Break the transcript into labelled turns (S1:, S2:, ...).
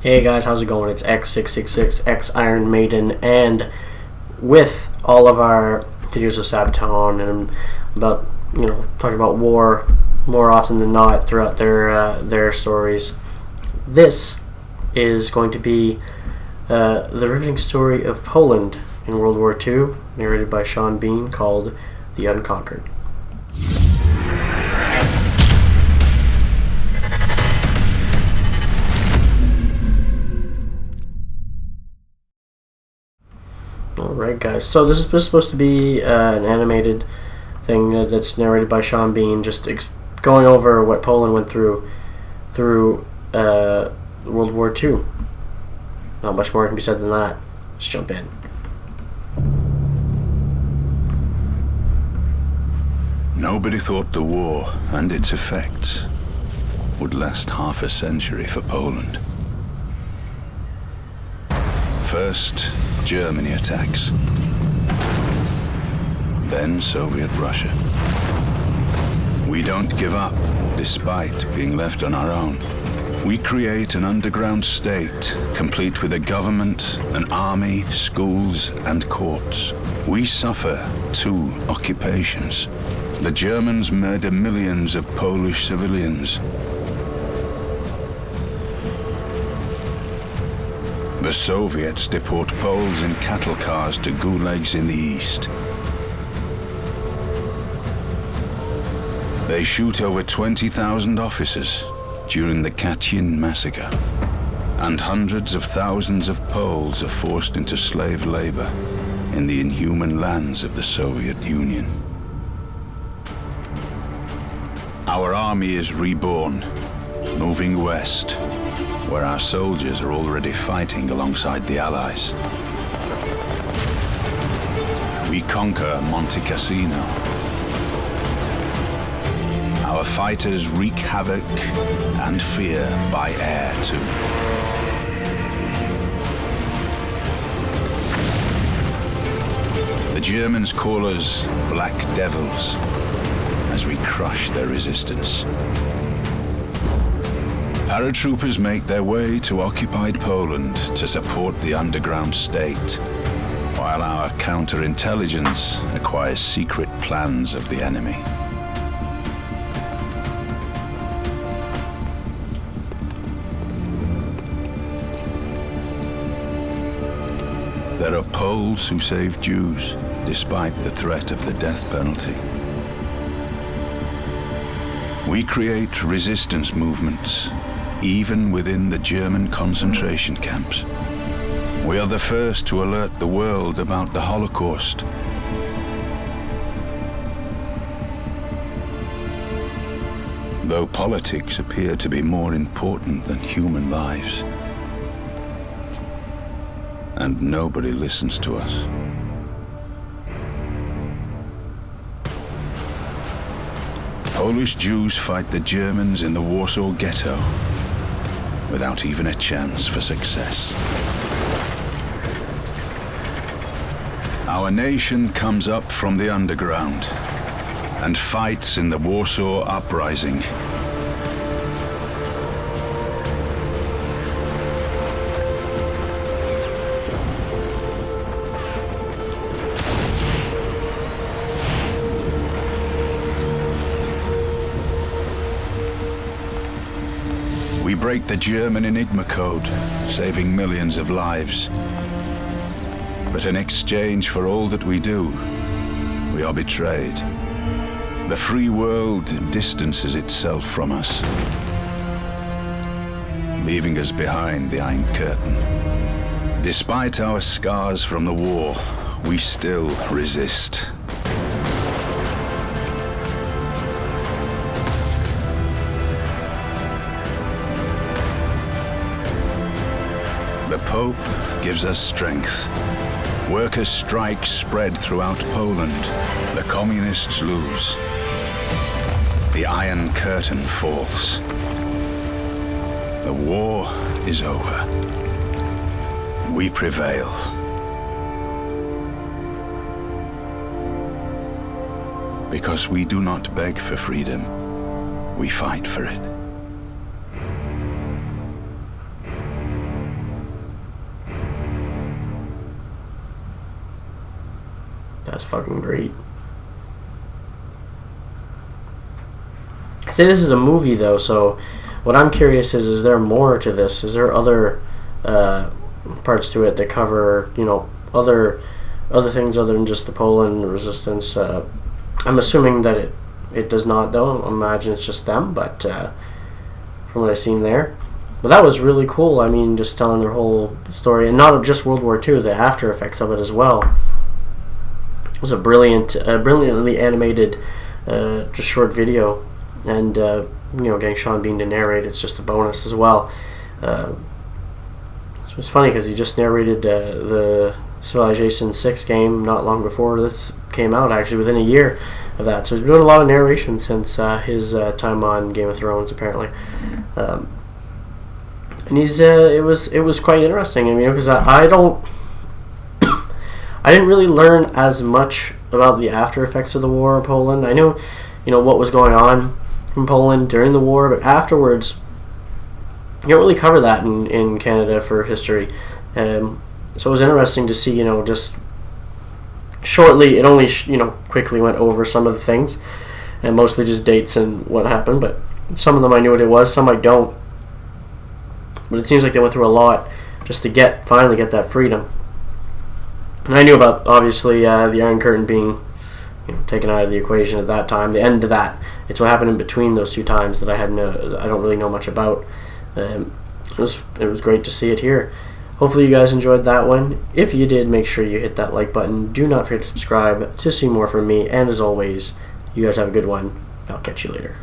S1: Hey guys, how's it going? It's X666, X Iron Maiden, and with all of our videos of Sabaton and about, talking about war more often than not throughout their stories, this is going to be the riveting story of Poland in World War II, narrated by Sean Bean, called The Unconquered. Alright guys, so this is supposed to be an animated thing that's narrated by Sean Bean, just going over what Poland went through World War II. Not much more can be said than that. Let's jump in.
S2: Nobody thought the war and its effects would last half a century for Poland. First, Germany attacks. Then Soviet Russia. We don't give up, despite being left on our own. We create an underground state, complete with a government, an army, schools, and courts. We suffer 2 occupations. The Germans murder millions of Polish civilians. The Soviets deport Poles in cattle cars to gulags in the east. They shoot over 20,000 officers during the Katyn massacre, and hundreds of thousands of Poles are forced into slave labor in the inhuman lands of the Soviet Union. Our army is reborn, moving west, where our soldiers are already fighting alongside the Allies. We conquer Monte Cassino. Our fighters wreak havoc and fear by air, too. The Germans call us Black Devils as we crush their resistance. Paratroopers make their way to occupied Poland to support the underground state, while our counterintelligence acquires secret plans of the enemy. There are Poles who save Jews, despite the threat of the death penalty. We create resistance movements, even within the German concentration camps. We are the first to alert the world about the Holocaust. Though politics appear to be more important than human lives, and nobody listens to us. Polish Jews fight the Germans in the Warsaw Ghetto without even a chance for success. Our nation comes up from the underground and fights in the Warsaw Uprising. We break the German Enigma code, saving millions of lives. But in exchange for all that we do, we are betrayed. The free world distances itself from us, leaving us behind the Iron Curtain. Despite our scars from the war, we still resist. The Pope gives us strength. Workers' strikes spread throughout Poland. The communists lose. The Iron Curtain falls. The war is over. We prevail. Because we do not beg for freedom, we fight for it.
S1: That's fucking great. I say this is a movie though, so what I'm curious is there more to this? Is there other parts to it that cover, other things other than just the Poland resistance? I'm assuming that it does not, though. I imagine it's just them, but from what I've seen there. But that was really cool. I mean, just telling their whole story, and not just World War II, the after effects of it as well. It was a brilliantly animated, just short video, and getting Sean Bean to narrate, it's just a bonus as well. It's funny because he just narrated the Civilization 6 game not long before this came out, actually within a year of that. So he's been doing a lot of narration since his time on Game of Thrones, apparently. And it was quite interesting. I mean, because I didn't really learn as much about the after effects of the war in Poland. I knew, what was going on in Poland during the war, but afterwards, you don't really cover that in Canada for history. So it was interesting to see, just shortly, it only, quickly went over some of the things, and mostly just dates and what happened, but some of them I knew what it was, some I don't. But it seems like they went through a lot just to finally get that freedom. And I knew about, obviously, the Iron Curtain being taken out of the equation at that time. The end of that, it's what happened in between those two times that I don't really know much about. It was great to see it here. Hopefully you guys enjoyed that one. If you did, make sure you hit that like button. Do not forget to subscribe to see more from me. And as always, you guys have a good one. I'll catch you later.